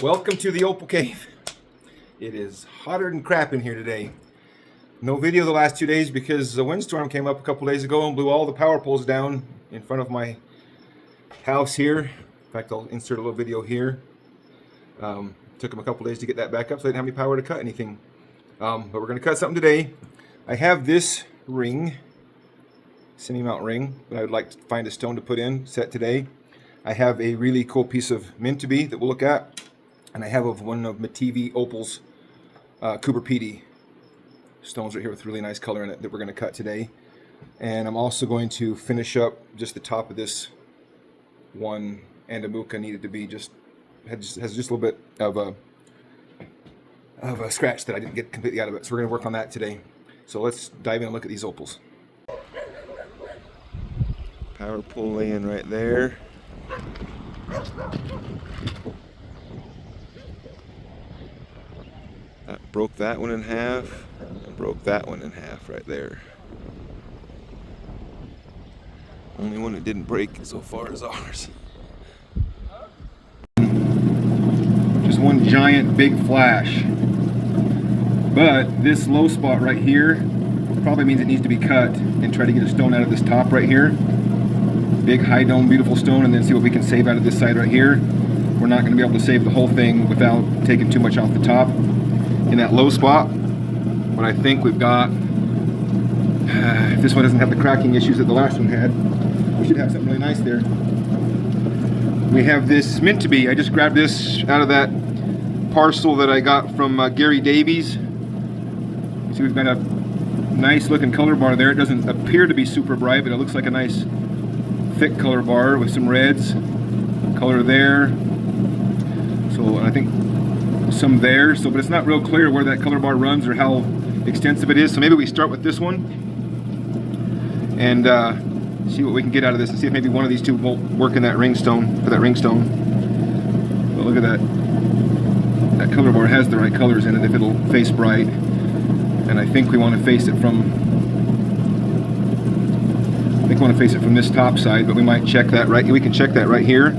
Welcome to the Opal Cave. It is hotter than crap in here today. No video the last 2 days because a windstorm came up a couple days ago and blew all the power poles down in front of my house here. In fact, I'll insert a little video here. Took them a couple days to get that back up, so I didn't have any power to cut anything. But we're going to cut something today. I have this ring, semi-mount ring, that I would like to find a stone to put in, set today. I have a really cool piece of mint to be that we'll look at. And I have one of Mativi Opal's Coober PD stones right here with really nice color in it that we're going to cut today. And I'm also going to finish up just the top of this one Andamuka needed to be has just a little bit of a scratch that I didn't get completely out of it. So we're going to work on that today. So let's dive in and look at these opals. Power pole laying right there. That broke that one in half and broke that one in half right there. Only one that didn't break so far is ours. Just one giant big flash. But this low spot right here probably means it needs to be cut and try to get a stone out of this top right here. Big high dome beautiful stone, and then see what we can save out of this side right here. We're not going to be able to save the whole thing without taking too much off the top. In that low spot, what I think we've got, if this one doesn't have the cracking issues that the last one had, we should have something really nice there. We have this mint to be. I just grabbed this out of that parcel that I got from Gary Davies. See, we've got a nice looking color bar there. It doesn't appear to be super bright, but it looks like a nice thick color bar with some reds. Color there. So I think some there, but it's not real clear where that color bar runs or how extensive it is. So maybe we start with this one and see what we can get out of this and see if maybe one of these two will work in that ringstone, for that ringstone. But look at that. That color bar has the right colors in it if it'll face bright. And I think we want to face it from this top side, but we might check that right. We can check that right here.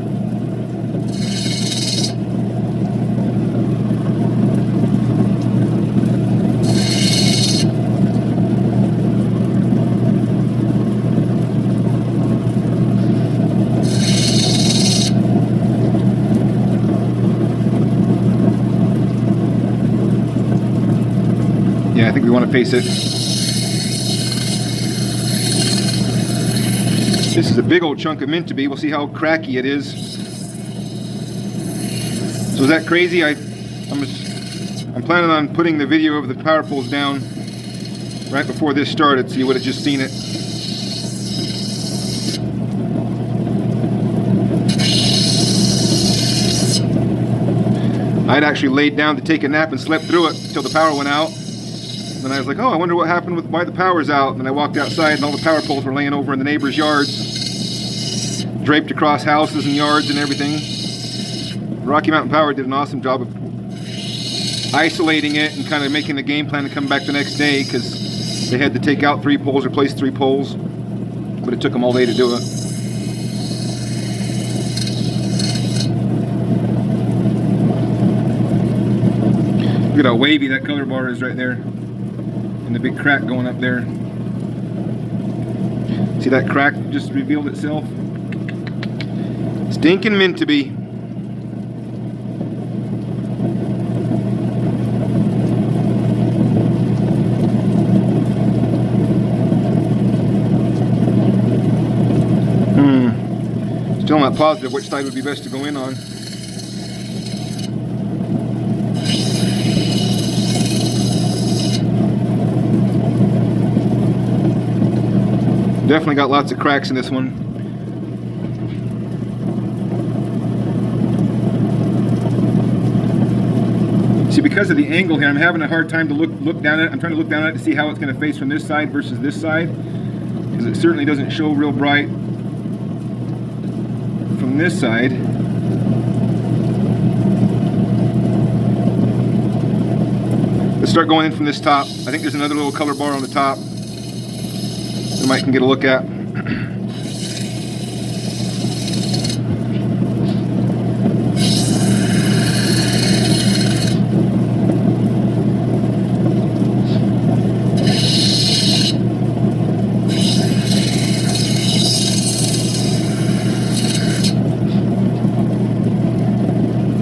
Yeah, I think we want to face it. This is a big old chunk of mint to be. We'll see how cracky it is. So is that crazy? I'm planning on putting the video of the power poles down right before this started, so you would have just seen it. I'd actually laid down to take a nap and slept through it until the power went out. Then I was like, oh, I wonder what happened with why the power's out. And then I walked outside and all the power poles were laying over in the neighbor's yards, draped across houses and yards and everything. Rocky Mountain Power did an awesome job of isolating it and kind of making the game plan to come back the next day, because they had to take out 3 poles, replace 3 poles, but it took them all day to do it. Look at how wavy that color bar is right there. And the big crack going up there. See that crack just revealed itself? Stinking mint to be. Still not positive which side would be best to go in on. Definitely got lots of cracks in this one. See, because of the angle here, I'm having a hard time to look down at it. I'm trying to look down at it to see how it's going to face from this side versus this side, because it certainly doesn't show real bright from this side. Let's start going in from this top. I think there's another little color bar on the top that Mike can get a look at.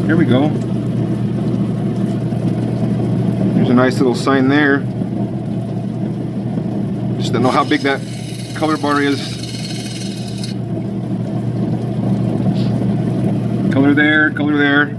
Here we go. There's a nice little sign there. Just don't know how big that color bar is. Color there, color there.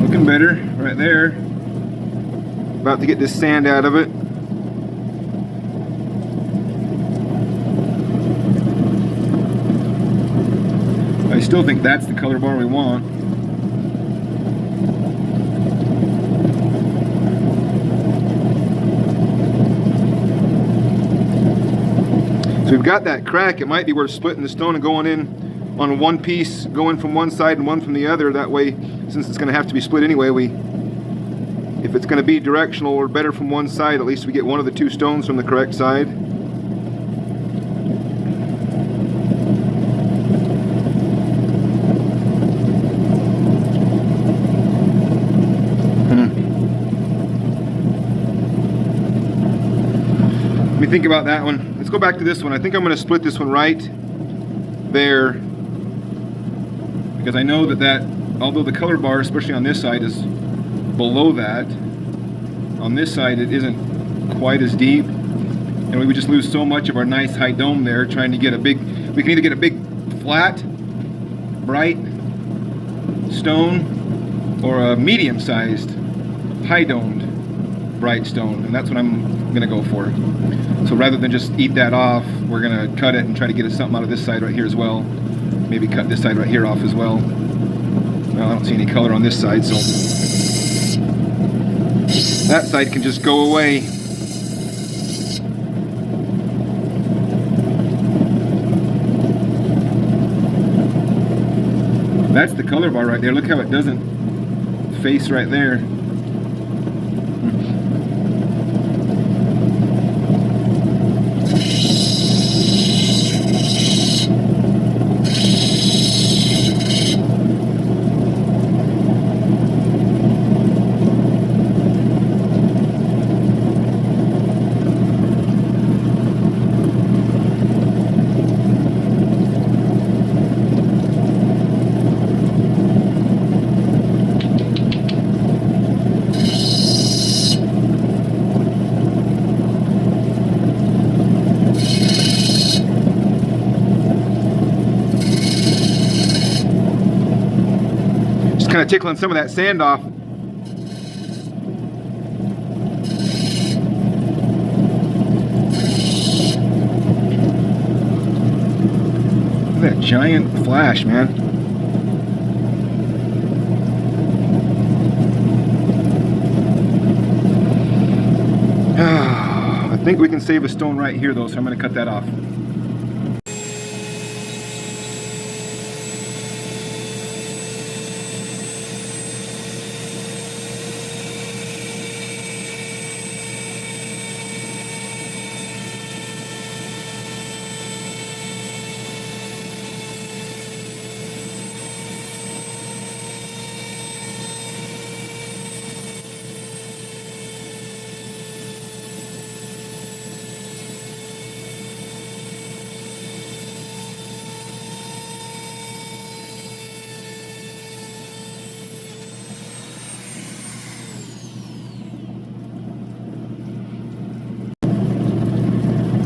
Looking better right there. About to get this sand out of it. I still think that's the color bar we want. So we've got that crack. It might be worth splitting the stone and going in on one piece, going from one side and one from the other. That way, since it's going to have to be split anyway, if it's going to be directional or better from one side, at least we get one of the two stones from the correct side. Let me think about that one. Let's go back to this one. I think I'm going to split this one right there, because I know that although the color bar, especially on this side, is below that, on this side it isn't quite as deep, and we would just lose so much of our nice high dome there trying to get a big, we can either get a big flat bright stone or a medium sized high domed bright stone, and that's what I'm gonna go for. So rather than just eat that off, we're gonna cut it and try to get us something out of this side right here as well. Maybe cut this side right here off as well. Well, I don't see any color on this side, so that side can just go away. That's the color bar right there. Look how it doesn't face right there. Kind of tickling some of that sand off. Look at that giant flash, man. I think we can save a stone right here though, so I'm going to cut that off.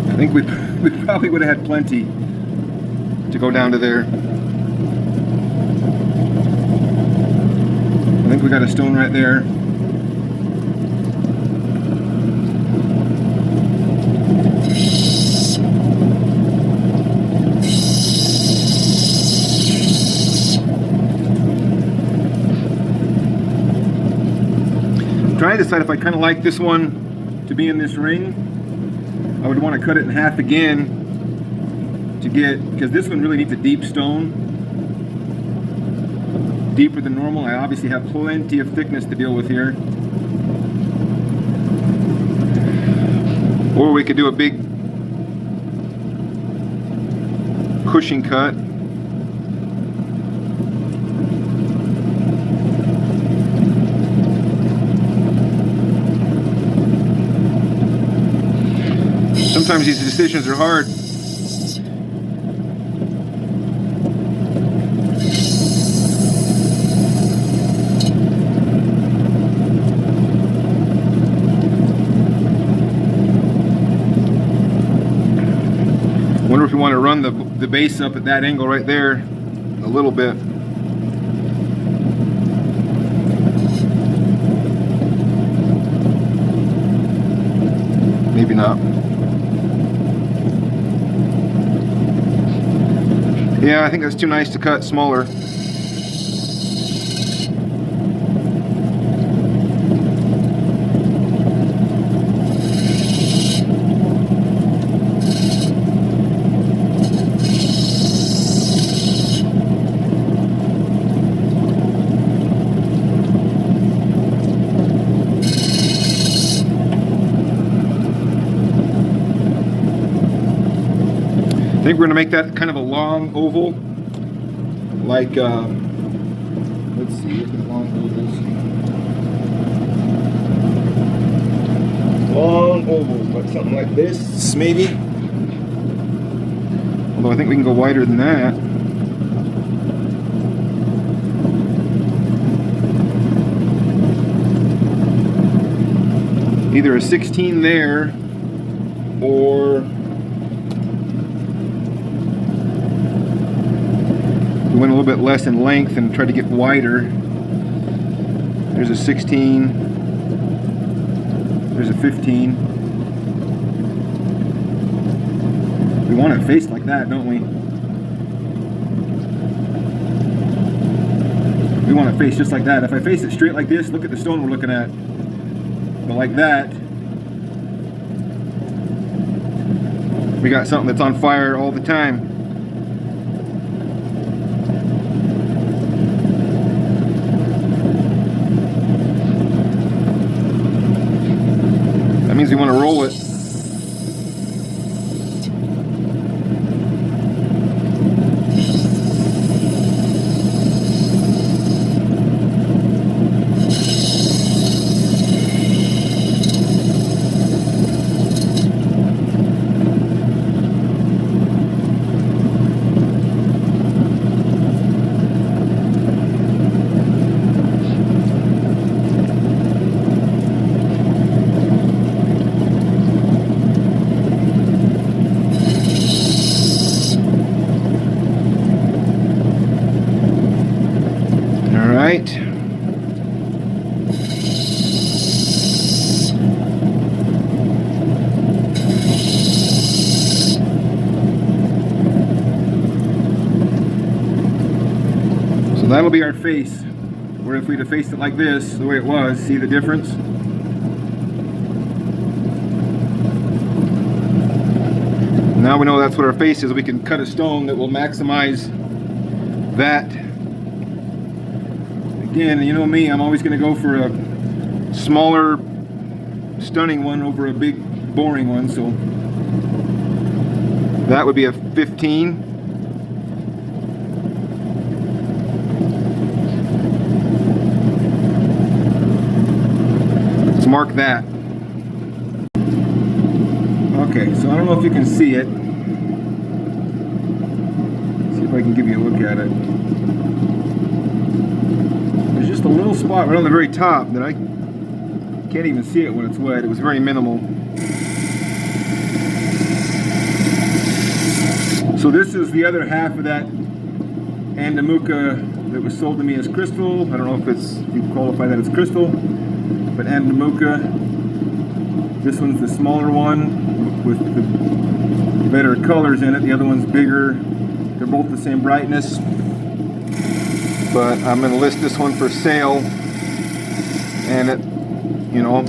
I think we probably would have had plenty to go down to there. I think we got a stone right there. I'm trying to decide if I kind of like this one to be in this ring. I would want to cut it in half again to get, because this one really needs a deep stone, deeper than normal. I obviously have plenty of thickness to deal with here. Or we could do a big cushing cut. Sometimes these decisions are hard. Wonder if we want to run the base up at that angle right there a little bit. Maybe not. Yeah, I think that's too nice to cut smaller. I think we're going to make that kind of a long oval, like, let's see, look at long ovals. Long ovals, like something like this, maybe. Although I think we can go wider than that. Either a 16 there, or we went a little bit less in length and tried to get wider. There's a 16. There's a 15. We want it faced like that, don't we? We want it faced just like that. If I face it straight like this, look at the stone we're looking at. But like that, we got something that's on fire all the time. That means we want to roll it. Right. So that'll be our face. Where if we'd have faced it like this, the way it was, see the difference? Now we know that's what our face is. We can cut a stone that will maximize that. Again, you know me, I'm always going to go for a smaller, stunning one over a big, boring one. So that would be a 15. Let's mark that. Okay, so I don't know if you can see it. Let's see if I can give you a look at it. There's just a little spot right on the very top that I can't even see it when it's wet. It was very minimal. So this is the other half of that Andamuka that was sold to me as crystal. I don't know if you qualify that as crystal, but Andamuka. This one's the smaller one with the better colors in it. The other one's bigger. They're both the same brightness. But I'm going to list this one for sale, and I'm going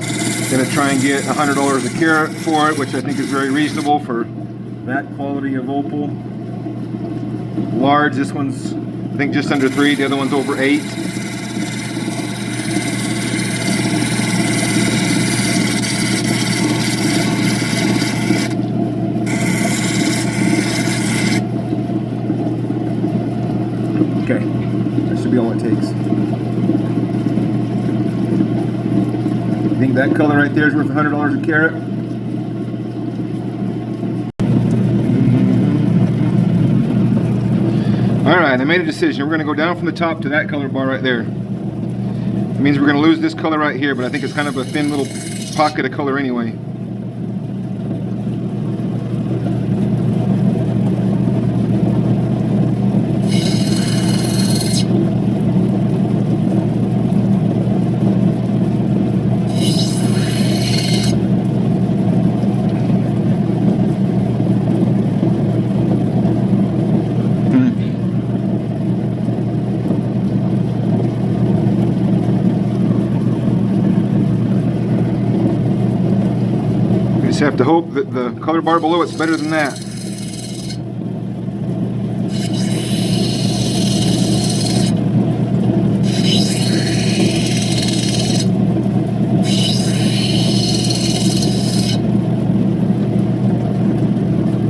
to try and get $100 a carat for it, which I think is very reasonable for that quality of opal. Large, this one's I think just under 3, the other one's over 8. Okay, that should be all it takes. I think that color right there is worth $100 a carat. Alright, I made a decision. We're going to go down from the top to that color bar right there. It means we're going to lose this color right here, but I think it's kind of a thin little pocket of color anyway. Just have to hope that the color bar below it's better than that.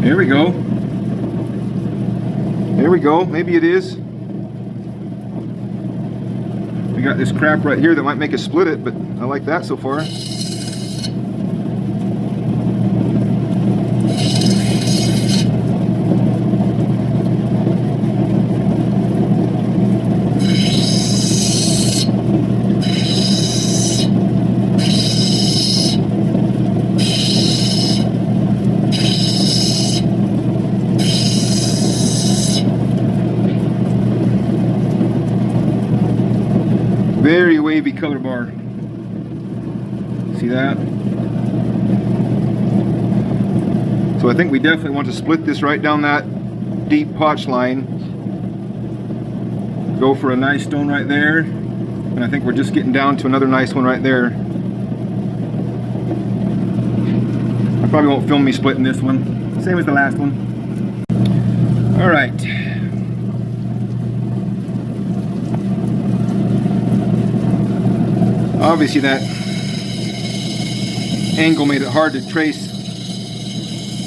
There we go. There we go. Maybe it is. We got this crap right here that might make us split it, but I like that so far. Very wavy color bar. See that? So I think we definitely want to split this right down that deep potch line. Go for a nice stone right there. And I think we're just getting down to another nice one right there. I probably won't film me splitting this one. Same as the last one. All right. Obviously that angle made it hard to trace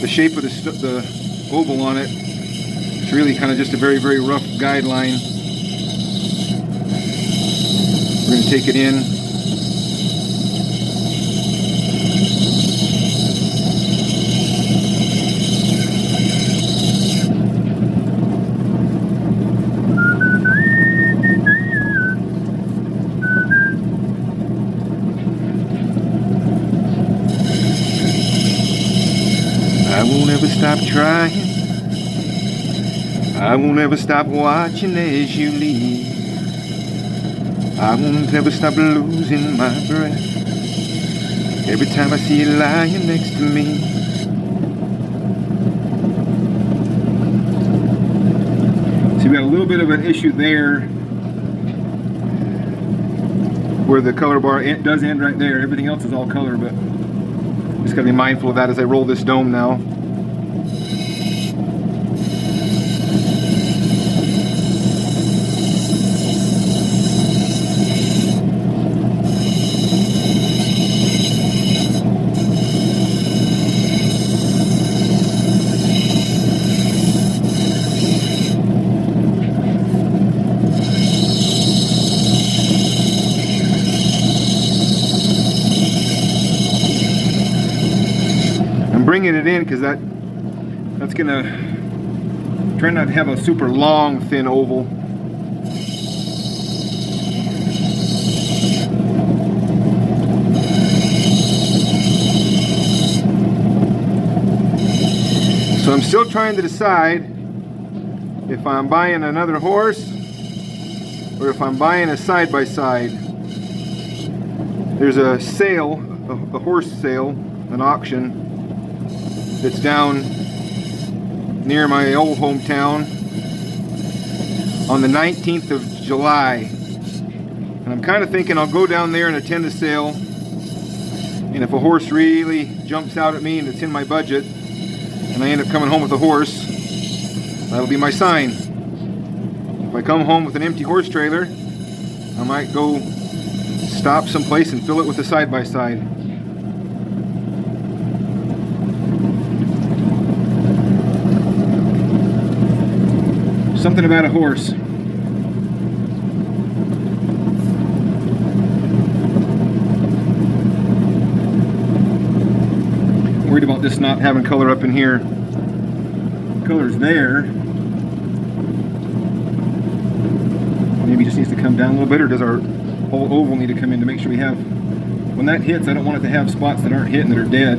the shape of the oval on it. It's really kind of just a very, very rough guideline. We're going to take it in. I won't ever stop trying. I won't ever stop watching as you leave. I won't ever stop losing my breath every time I see you lying next to me. So we got a little bit of an issue there where the color bar does end right there. Everything else is all color, but just gotta be mindful of that as I roll this dome now. Bringing it in because that's gonna try not to have a super long thin oval. So I'm still trying to decide if I'm buying another horse or if I'm buying a side-by-side. There's a sale, a horse sale, an auction that's down near my old hometown on the 19th of July. And I'm kind of thinking I'll go down there and attend the sale. And if a horse really jumps out at me and it's in my budget, and I end up coming home with a horse, that'll be my sign. If I come home with an empty horse trailer, I might go stop someplace and fill it with a side-by-side. Something about a horse. Worried about this not having color up in here. Color's there. needs to come down a little bit, or does our whole oval need to come in to make sure we have, when that hits, I don't want it to have spots that aren't hitting that are dead.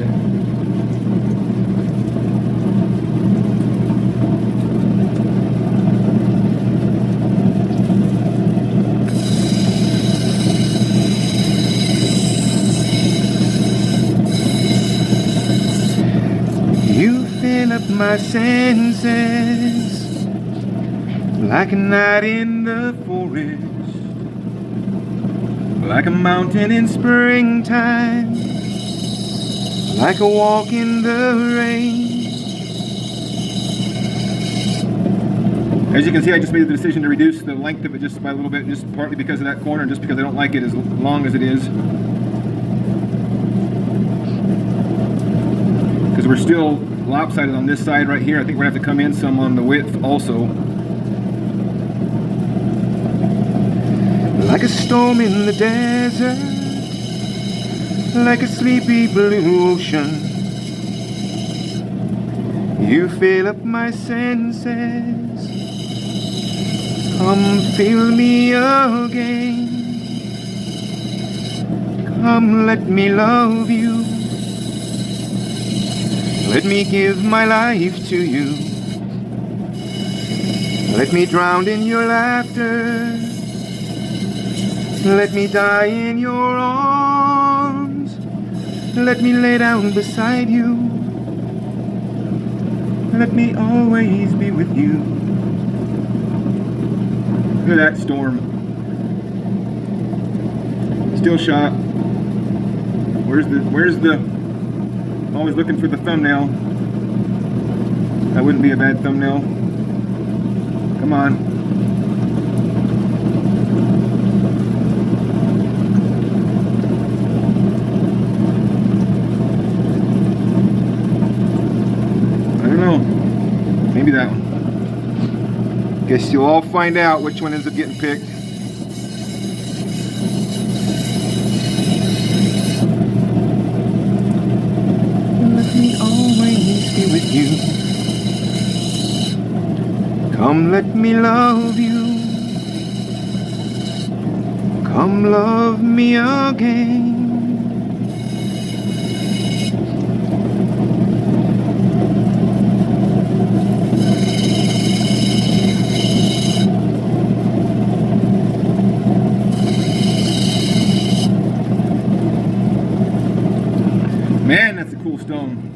You fill up my senses like a night in the forest, like a mountain in springtime, like a walk in the rain. As you can see, I just made the decision to reduce the length of it just by a little bit, just partly because of that corner and just because I don't like it as long as it is. Because we're still lopsided on this side right here. I think we're going to have to come in some on the width also. Like a storm in the desert, like a sleepy blue ocean, you fill up my senses. Come feel me again. Come let me love you. Let me give my life to you. Let me drown in your laughter. Let me die in your arms. Let me lay down beside you. Let me always be with you. Look at that storm. Still shot. Where's the always looking for the thumbnail. That wouldn't be a bad thumbnail. Come on. Maybe that one. Guess you'll all find out which one ends up getting picked. Let me always be with you. Come let me love you. Come love me again. Man, that's a cool stone.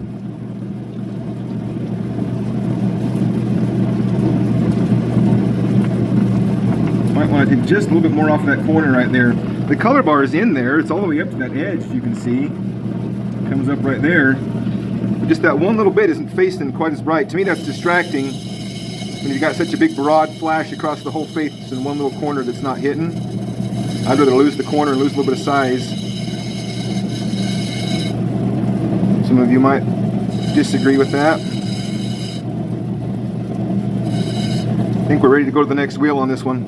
Might want to take just a little bit more off of that corner right there. The color bar is in there. It's all the way up to that edge, you can see. It comes up right there. But just that one little bit isn't facing quite as bright. To me, that's distracting when you've got such a big broad flash across the whole face in one little corner that's not hitting. I'd rather lose the corner and lose a little bit of size. Some of you might disagree with that. I think we're ready to go to the next wheel on this one.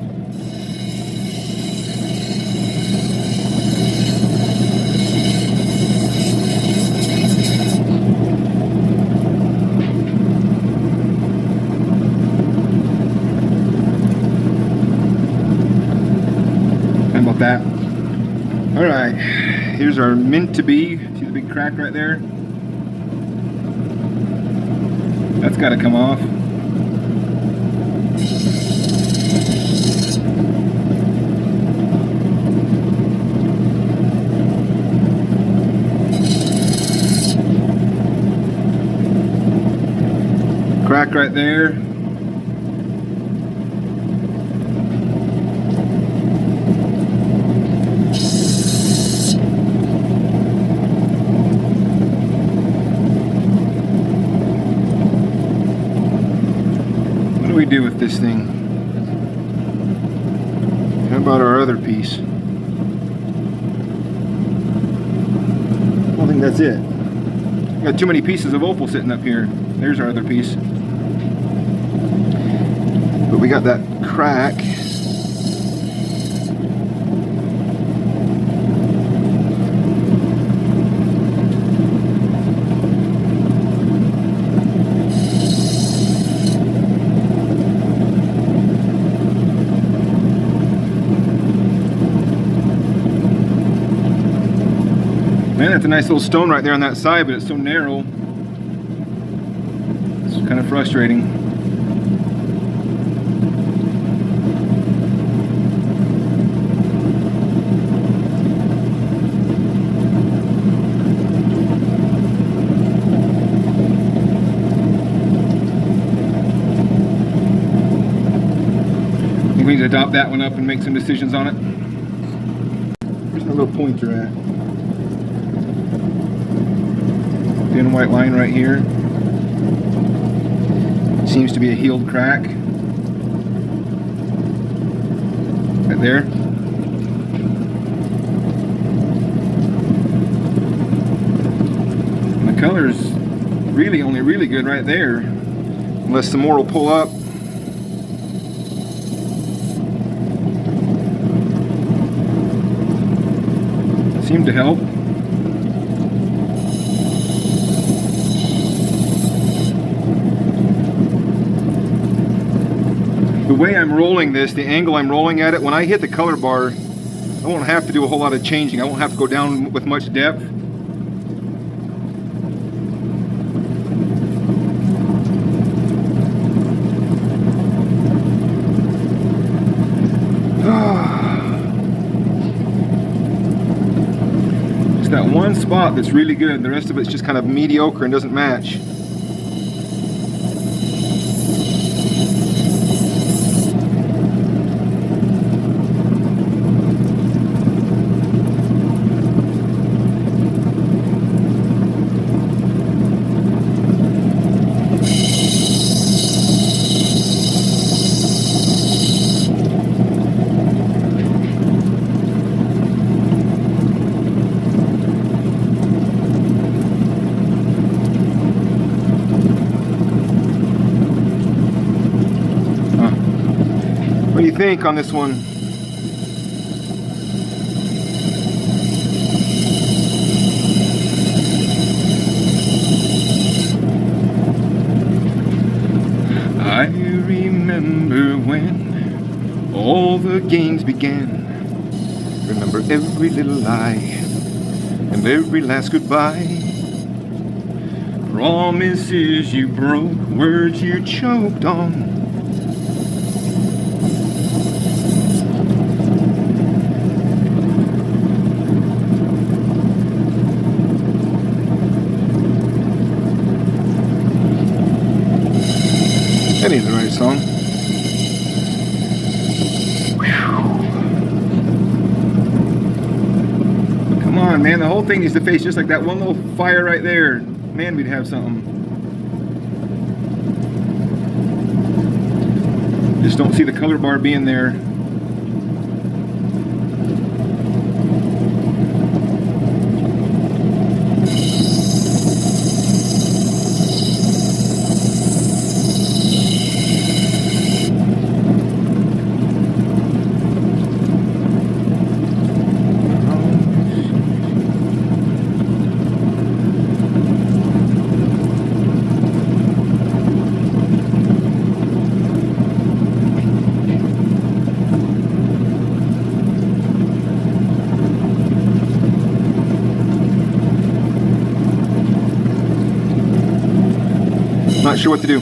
How about that? All right, here's our mint to be. See the big crack right there? That's got to come off. Crack right there. What do we do with this thing? How about our other piece? I don't think that's it. Got too many pieces of opal sitting up here. There's our other piece. But we got that crack. Man, that's a nice little stone right there on that side, but it's so narrow. It's kind of frustrating. We need to adopt that one up and make some decisions on it. Where's my little pointer at? Thin white line right here. Seems to be a healed crack. Right there. And the color's really only really good right there. Unless some more will pull up. Seemed to help. The way I'm rolling this, the angle I'm rolling at it, when I hit the color bar, I won't have to do a whole lot of changing. I won't have to go down with much depth. It's that one spot that's really good. The rest of it's just kind of mediocre and doesn't match. What do you think on this one? I remember when all the games began. Remember every little lie and every last goodbye. Promises you broke, words you choked on. That ain't the right song. Come on, man. The whole thing needs to face just like that one little fire right there. Man, we'd have something. Just don't see the color bar being there. Not sure what to do. I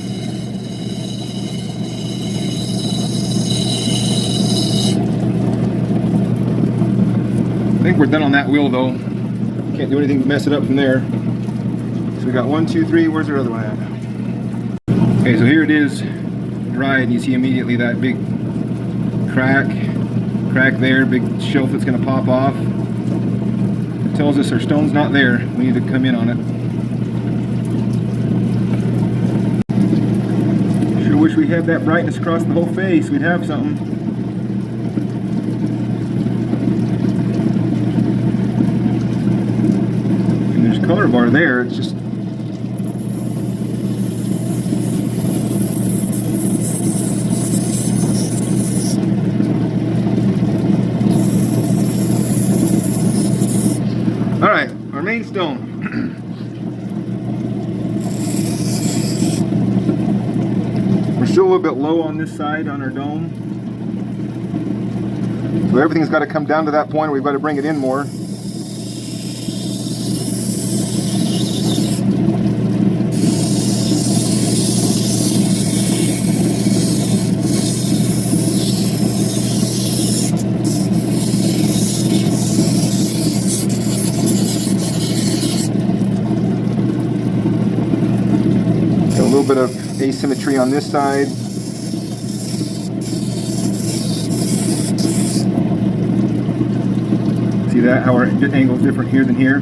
think we're done on that wheel though. Can't do anything to mess it up from there. So we got 1, 2, 3. Where's our other one at? Okay, so here it is dried, and you see immediately that big crack there, big shelf that's going to pop off. It tells us our stone's not there. We need to come in on it. Sure wish we had that brightness across the whole face. We'd have something. And there's a color bar there. It's just all right, our main stone. We're still a little bit low on this side on our dome. So everything's got to come down to that point where we've got to bring it in more. asymmetry on this side. See that? How our angle's different here than here.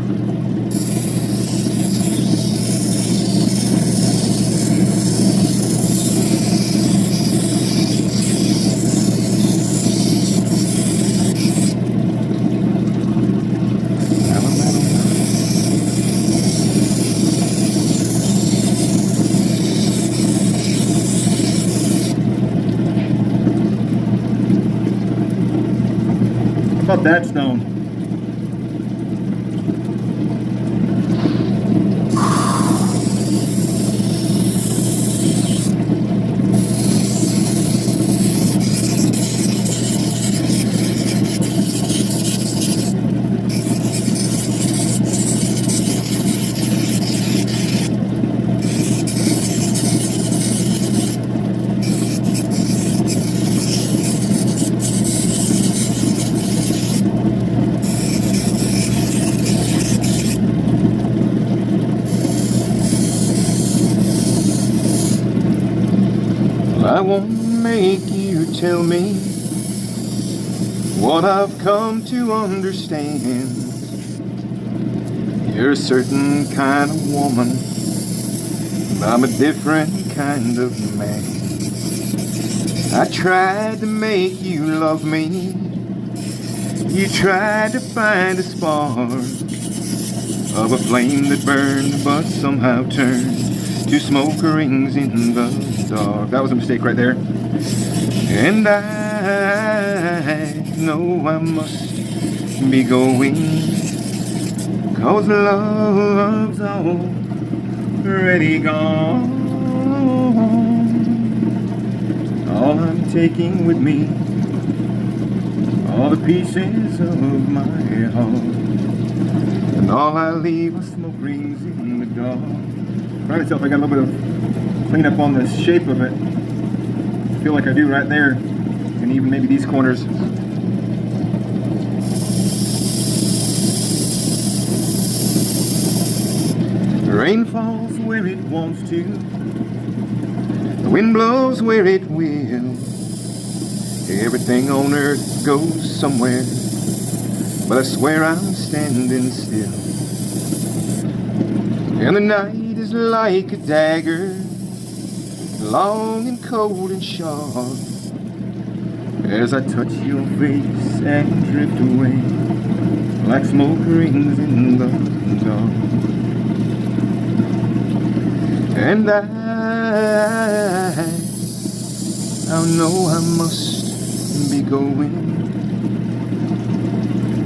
How about that stone? I won't make you tell me what I've come to understand. You're a certain kind of woman, but I'm a different kind of man. I tried to make you love me. You tried to find a spark of a flame that burned but somehow turned to smoke rings in the dark. That was a mistake right there. And I know I must be going, 'cause love's already gone. All I'm taking with me, all the pieces of my heart, and all I leave are smoke rings in the dark. Trying to tell if I got a little bit of cleanup on the shape of it. I feel like I do right there, and even maybe these corners. The rain falls where it wants to, the wind blows where it will. Everything on earth goes somewhere, but I swear I'm standing still. And the night is like a dagger, long and cold and sharp, as I touch your face and drift away like smoke rings in the dark. And I know I must be going,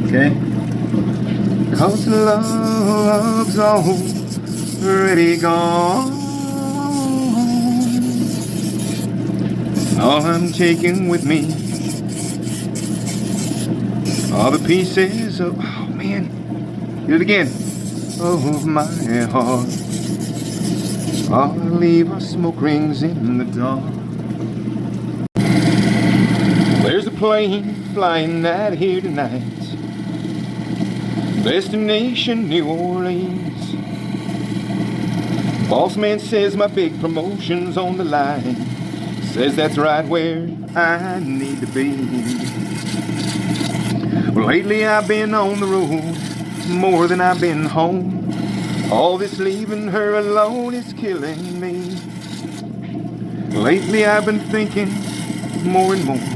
okay? 'Cause love's already gone. All I'm taking with me are the pieces of, oh man, do it again, of my heart. All I leave are smoke rings in the dark. There's a plane flying out here tonight, destination New Orleans. Boss man says my big promotion's on the line, says that's right where I need to be. Well, lately I've been on the road more than I've been home. All this leaving her alone is killing me. Lately I've been thinking more and more,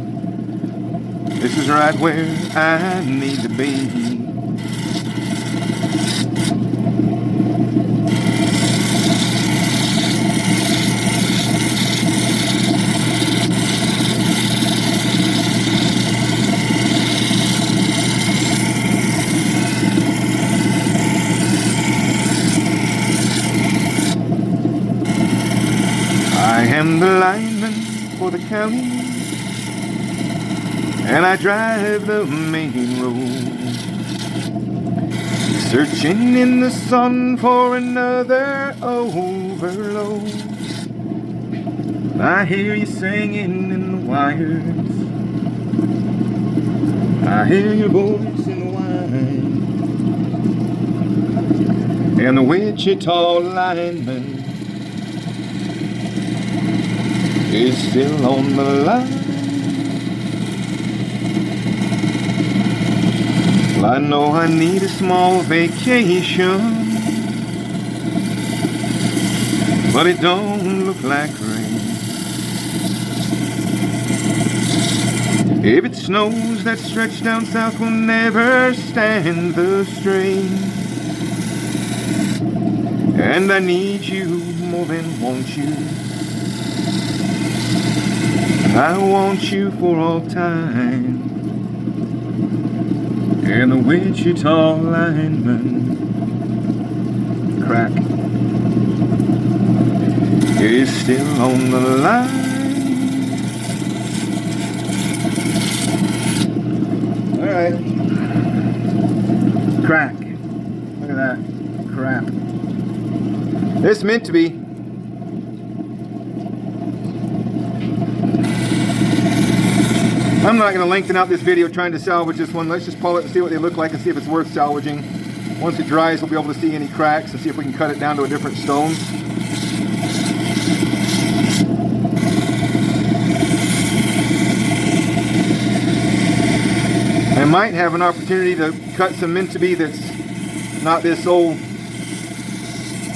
this is right where I need to be. I am the lineman for the county, and I drive the main road, searching in the sun for another overload. I hear you singing in the wires, I hear your voice in the wine, and the Wichita lineman is still on the line. Well, I know I need a small vacation, but it don't look like rain. If it snows, that stretch down south will never stand the strain. And I need you more than want you. I want you for all time. And the Wichita lineman crack is still on the line. Alright. Crack. Look at that. Crap. It's meant to be. I'm not going to lengthen out this video trying to salvage this one. Let's just pull it and see what they look like and see if it's worth salvaging. Once it dries, we'll be able to see any cracks and see if we can cut it down to a different stone. I might have an opportunity to cut some meant to be that's not this old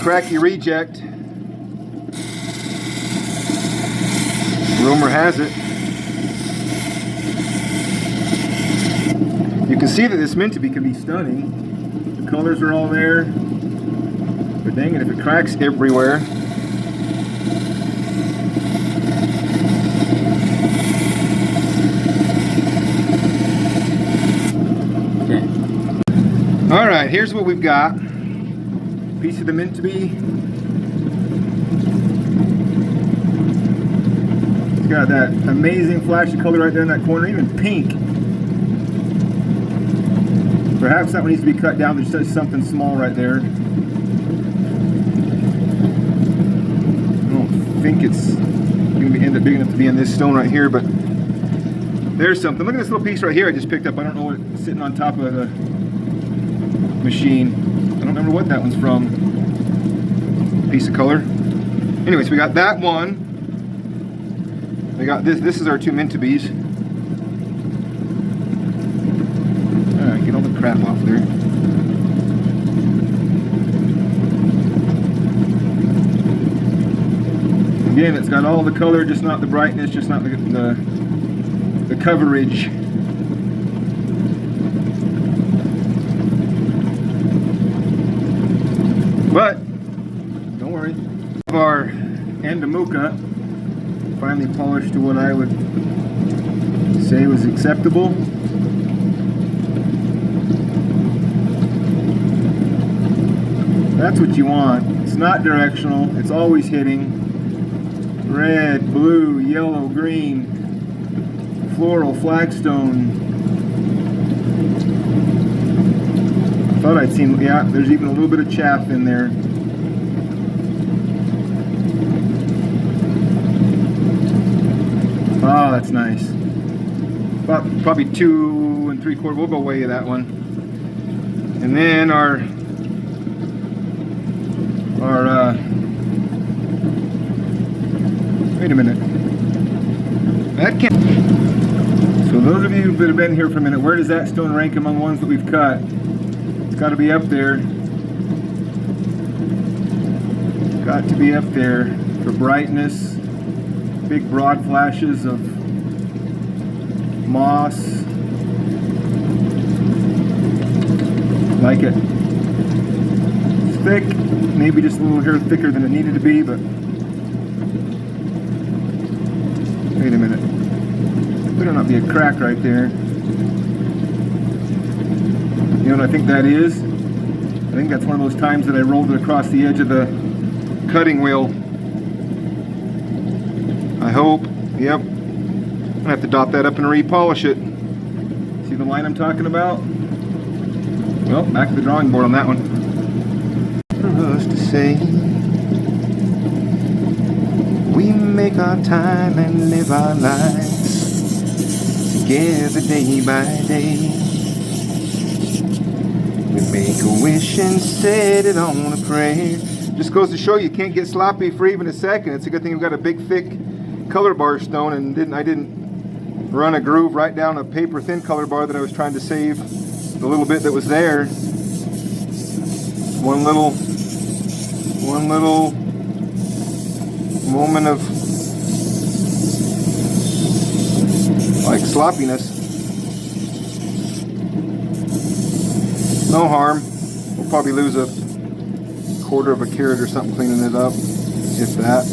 cracky reject. Rumor has it. You can see that this meant to be can be stunning. The colors are all there. But dang it, if it cracks everywhere. Alright, here's what we've got. Piece of the meant to be. It's got that amazing flash of color right there in that corner, even pink. Perhaps that one needs to be cut down. There's just something small right there. I don't think it's going to end up big enough to be in this stone right here, but there's something. Look at this little piece right here I just picked up. I don't know what it's sitting on top of the machine. I don't remember what that one's from. Piece of color. Anyways, we got that one. We got this. This is our two meant to be's. Alright, get all the crap off there. Again, it's got all the color, just not the brightness, just not the coverage. But don't worry. Our Andamuka finally polished to what I would say was acceptable. That's what you want. It's not directional. It's always hitting. Red, blue, yellow, green, floral, flagstone. Thought I'd seen, yeah, there's even a little bit of chaff in there. Oh, that's nice. About probably 2 3/4. We'll go away with that one. And then our wait a minute. That can't. So those of you that have been here for a minute, where does that stone rank among ones that we've cut? It's got to be up there. Got to be up there for brightness. Big broad flashes of moss. Like it. It's thick, maybe just a little hair thicker than it needed to be, but wait a minute. Better not be a crack right there. You know what I think that is? I think that's one of those times that I rolled it across the edge of the cutting wheel. I hope. Yep. I'm gonna have to dot that up and repolish it. See the line I'm talking about? Well, back to the drawing board on that one. For us to say, we make our time and live our lives together day by day. We make a wish and set it on a prayer. Just goes to show you can't get sloppy for even a second. It's a good thing we've got a big, thick color bar stone and I didn't run a groove right down a paper thin color bar that I was trying to save the little bit that was there. One little moment of like sloppiness. No harm. We'll probably lose a quarter of a carat or something cleaning it up, if that.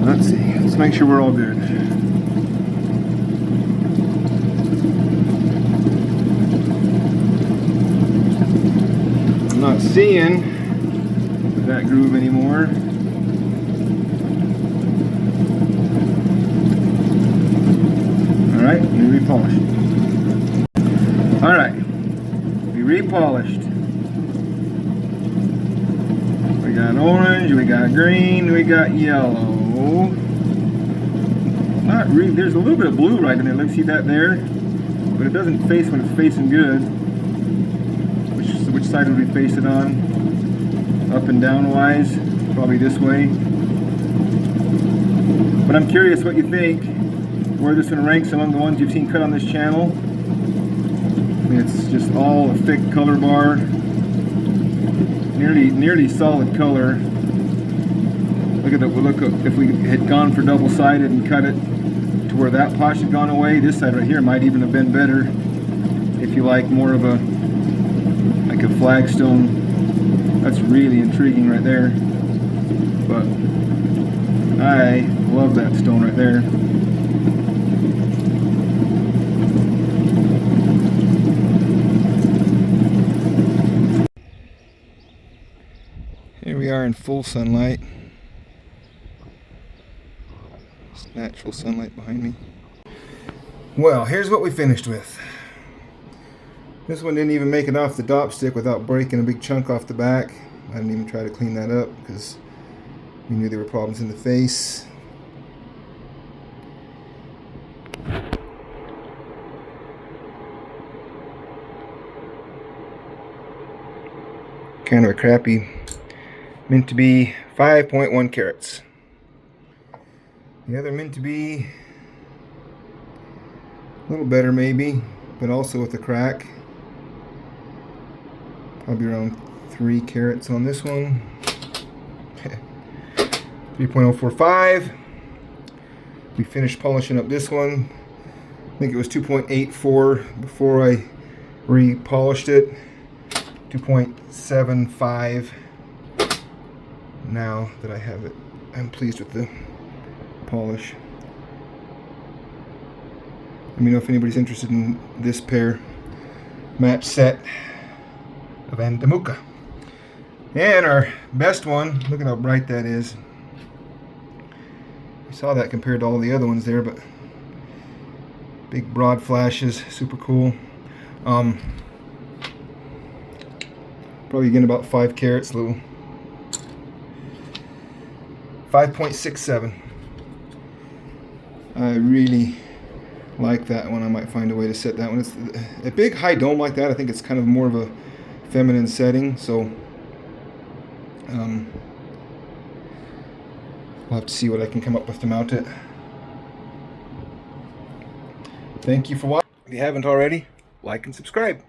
Let's see. Let's make sure we're all good. I'm not seeing that groove anymore. Alright, we repolished. Alright, we repolished. We got orange, we got green, we got yellow. Not really, there's a little bit of blue right in there. Let's see that there. But it doesn't face when it's facing good. Which side would we face it on? Up and down wise? Probably this way. But I'm curious what you think. Where this one ranks among the ones you've seen cut on this channel. I mean, it's just all a thick color bar. Nearly solid color. Look at that. Look, if we had gone for double-sided and cut it to where that polish had gone away, this side right here might even have been better. If you like more of a flagstone, that's really intriguing right there. But I love that stone right there. Here we are in full sunlight. It's natural sunlight behind me. Well, here's what we finished with. This one didn't even make it off the dop stick without breaking a big chunk off the back. I didn't even try to clean that up because we knew there were problems in the face. Kind of a crappy, meant to be 5.1 carats. The other meant to be a little better maybe, but also with a crack. Probably around 3 carats on this one. 3.045. We finished polishing up this one. I think it was 2.84 before I repolished it. 2.75 now that I have it. I'm pleased with the polish. Let me know if anybody's interested in this pair match set of Andamuka. And our best one, look at how bright that is. We saw that compared to all the other ones there, but big broad flashes, super cool. Probably getting about 5 carats, little 5.67. I really like that one. I might find a way to set that one. It's a big high dome like that. I think it's kind of more of a feminine setting, so we'll have to see what I can come up with to mount it. Thank you for watching. If you haven't already, like and subscribe.